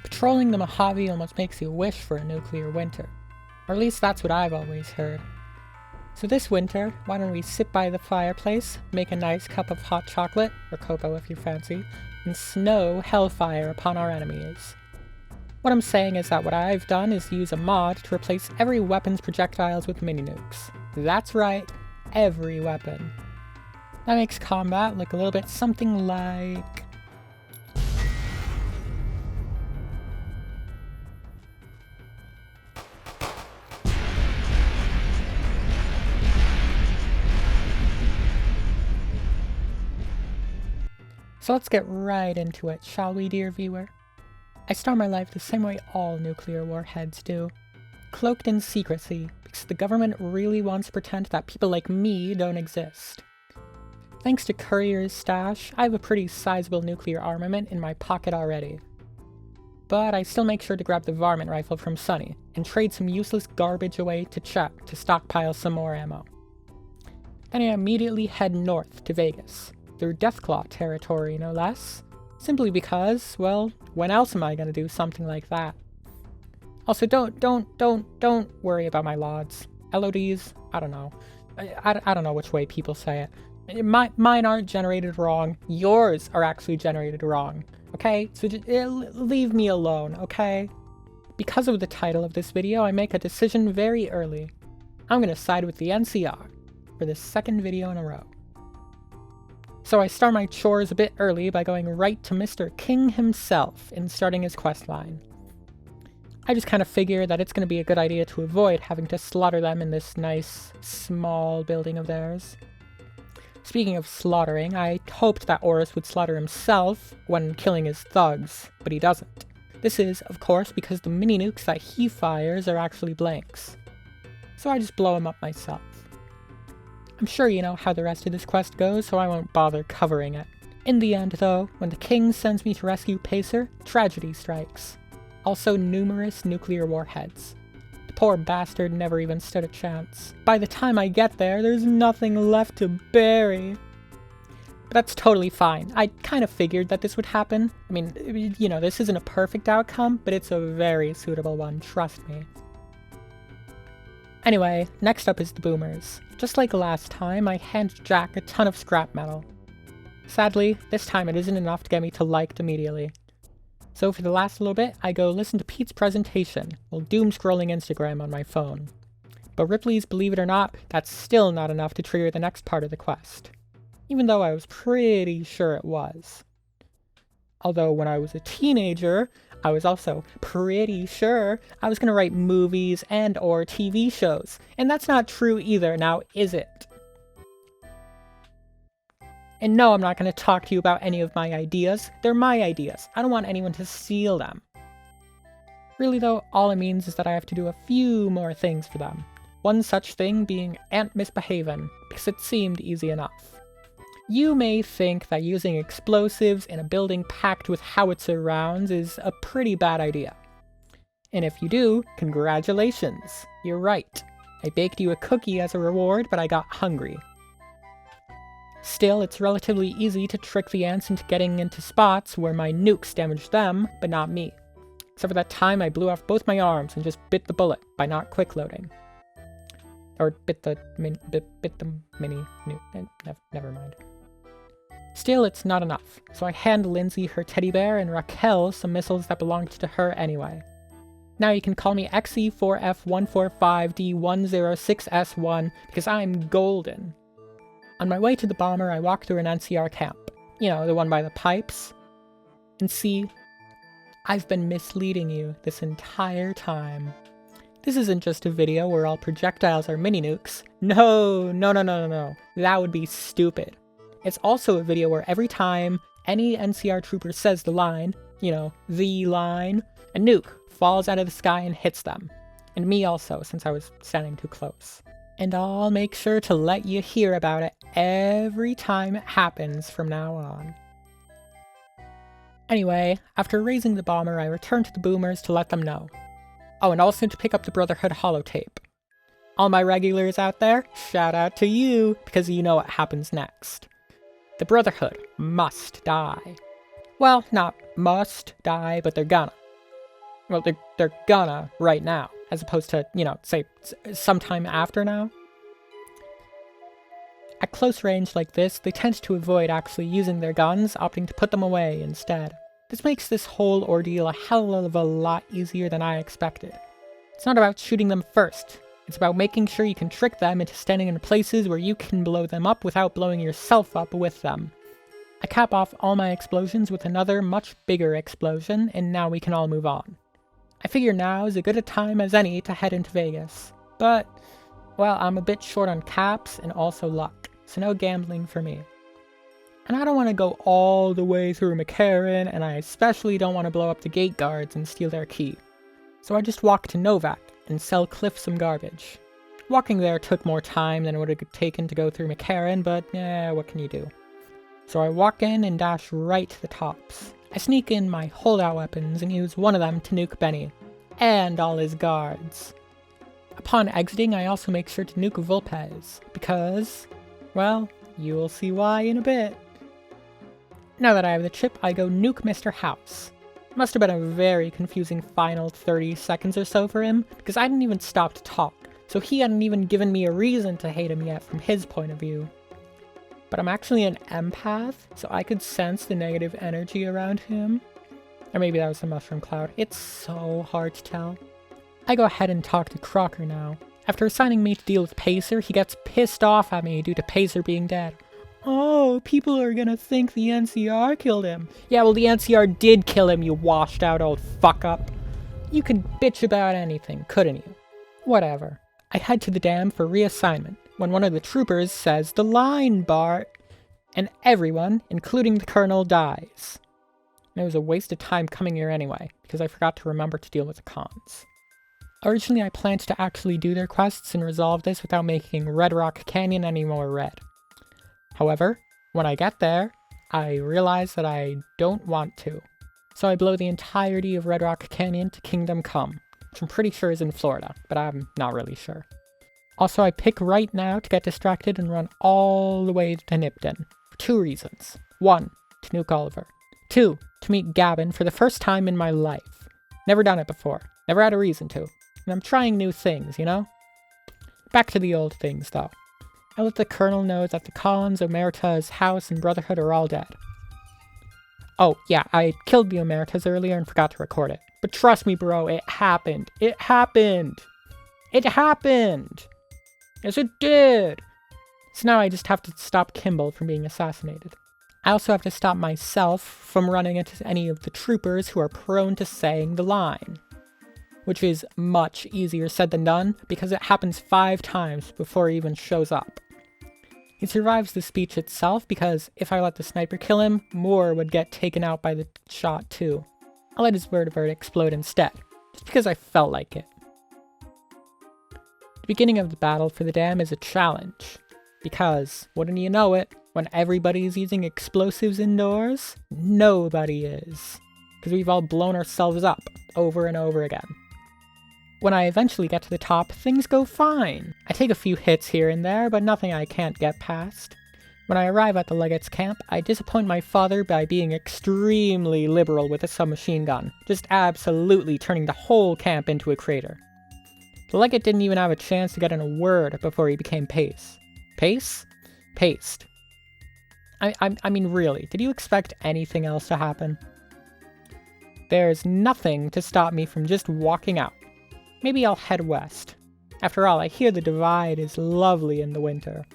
Patrolling the Mojave almost makes you wish for a nuclear winter. Or at least that's what I've always heard. So this winter, why don't we sit by the fireplace, make a nice cup of hot chocolate, or cocoa if you fancy, and snow hellfire upon our enemies. What I'm saying is that what I've done is use a mod to replace every weapon's projectiles with mini-nukes. That's right, every weapon. That makes combat look a little bit something like... So let's get right into it, shall we, dear viewer? I start my life the same way all nuclear warheads do. Cloaked in secrecy, because the government really wants to pretend that people like me don't exist. Thanks to Courier's stash, I have a pretty sizable nuclear armament in my pocket already. But I still make sure to grab the varmint rifle from Sunny, and trade some useless garbage away to Chuck to stockpile some more ammo. Then I immediately head north to Vegas. Through Deathclaw territory, no less. Simply because, well, when else am I gonna do something like that? Also, don't worry about my LODs. LODs? I don't know. I don't know which way people say it. Mine aren't generated wrong. Yours are actually generated wrong. Okay? So just, leave me alone, okay? Because of the title of this video, I make a decision very early. I'm gonna side with the NCR for the second video in a row. So I start my chores a bit early by going right to Mr. King himself and starting his questline. I just kind of figure that it's going to be a good idea to avoid having to slaughter them in this nice, small building of theirs. Speaking of slaughtering, I hoped that Oris would slaughter himself when killing his thugs, but he doesn't. This is, of course, because the mini-nukes that he fires are actually blanks. So I just blow him up myself. I'm sure you know how the rest of this quest goes, so I won't bother covering it. In the end, though, when the king sends me to rescue Pacer, tragedy strikes. Also numerous nuclear warheads. The poor bastard never even stood a chance. By the time I get there, there's nothing left to bury. But that's totally fine. I kind of figured that this would happen. I mean, you know, this isn't a perfect outcome, but it's a very suitable one, trust me. Anyway, next up is the boomers. Just like last time, I hand Jack a ton of scrap metal. Sadly, this time it isn't enough to get me to liked immediately. So for the last little bit, I go listen to Pete's presentation, while doom-scrolling Instagram on my phone. But Ripley's Believe It or Not, that's still not enough to trigger the next part of the quest. Even though I was pretty sure it was. Although when I was a teenager, I was also pretty sure I was going to write movies and or TV shows. And that's not true either, now is it? And no, I'm not going to talk to you about any of my ideas. They're my ideas. I don't want anyone to steal them. Really though, all it means is that I have to do a few more things for them. One such thing being Aunt Misbehavin', because it seemed easy enough. You may think that using explosives in a building packed with howitzer rounds is a pretty bad idea. And if you do, congratulations, you're right. I baked you a cookie as a reward, but I got hungry. Still, it's relatively easy to trick the ants into getting into spots where my nukes damaged them, but not me. Except for that time I blew off both my arms and just bit the bullet by not quick loading. Or bit the mini nuke. Never mind. Still, it's not enough, so I hand Lindsay her teddy bear and Raquel some missiles that belonged to her anyway. Now you can call me XE4F145D106S1 because I'm golden. On my way to the bomber, I walk through an NCR camp. You know, the one by the pipes. And see, I've been misleading you this entire time. This isn't just a video where all projectiles are mini-nukes. No. That would be stupid. It's also a video where every time any NCR trooper says the line, you know, the line, a nuke falls out of the sky and hits them. And me also, since I was standing too close. And I'll make sure to let you hear about it every time it happens from now on. Anyway, after raising the bomber, I return to the boomers to let them know. Oh, and also to pick up the Brotherhood holotape. All my regulars out there, shout out to you, because you know what happens next. The Brotherhood must die. Well, not must die, but they're gonna. Well, they're gonna right now, as opposed to, you know, say, sometime after now. At close range like this, they tend to avoid actually using their guns, opting to put them away instead. This makes this whole ordeal a hell of a lot easier than I expected. It's not about shooting them first. It's about making sure you can trick them into standing in places where you can blow them up without blowing yourself up with them. I cap off all my explosions with another, much bigger explosion, and now we can all move on. I figure now is as good a time as any to head into Vegas. But, well, I'm a bit short on caps and also luck, so no gambling for me. And I don't want to go all the way through McCarran, and I especially don't want to blow up the gate guards and steal their key. So I just walk to Novak and sell Cliff some garbage. Walking there took more time than it would have taken to go through McCarran, but what can you do? So I walk in and dash right to the tops. I sneak in my holdout weapons and use one of them to nuke Benny, and all his guards. Upon exiting, I also make sure to nuke Vulpes, because, well, you'll see why in a bit. Now that I have the chip, I go nuke Mr. House. It must have been a very confusing final 30 seconds or so for him, because I didn't even stop to talk, so he hadn't even given me a reason to hate him yet from his point of view. But I'm actually an empath, so I could sense the negative energy around him. Or maybe that was the mushroom cloud. It's so hard to tell. I go ahead and talk to Crocker now. After assigning me to deal with Pacer, he gets pissed off at me due to Pacer being dead. Oh, people are gonna think the NCR killed him. Yeah, well, the NCR did kill him, you washed out old fuck-up. You could bitch about anything, couldn't you? Whatever. I head to the dam for reassignment, when one of the troopers says the line, Bart, and everyone, including the colonel, dies. And it was a waste of time coming here anyway, because I forgot to remember to deal with the cons. Originally, I planned to actually do their quests and resolve this without making Red Rock Canyon any more red. However, when I get there, I realize that I don't want to. So I blow the entirety of Red Rock Canyon to Kingdom Come, which I'm pretty sure is in Florida, but I'm not really sure. Also, I pick right now to get distracted and run all the way to Nipton, for 2 reasons. 1, to nuke Oliver. 2, to meet Gavin for the first time in my life. Never done it before, never had a reason to, and I'm trying new things, you know? Back to the old things, though. I let the Colonel know that the Collins, Omerta's, House, and Brotherhood are all dead. Oh, yeah, I killed the Omertas earlier and forgot to record it. But trust me, bro, it happened. It happened! It happened! Yes, it did! So now I just have to stop Kimball from being assassinated. I also have to stop myself from running into any of the troopers who are prone to saying the line. Which is much easier said than done, because it happens 5 times before he even shows up. He survives the speech itself because if I let the sniper kill him, more would get taken out by the shot too. I'll let his word explode instead, just because I felt like it. The beginning of the battle for the dam is a challenge, because, wouldn't you know it, when everybody's using explosives indoors, nobody is. Because we've all blown ourselves up over and over again. When I eventually get to the top, things go fine. I take a few hits here and there, but nothing I can't get past. When I arrive at the Legate's camp, I disappoint my father by being extremely liberal with a submachine gun, just absolutely turning the whole camp into a crater. The Legate didn't even have a chance to get in a word before he became Pace. Pace? Paced. I mean, really, did you expect anything else to happen? There's nothing to stop me from just walking out. Maybe I'll head west. After all, I hear the Divide is lovely in the winter.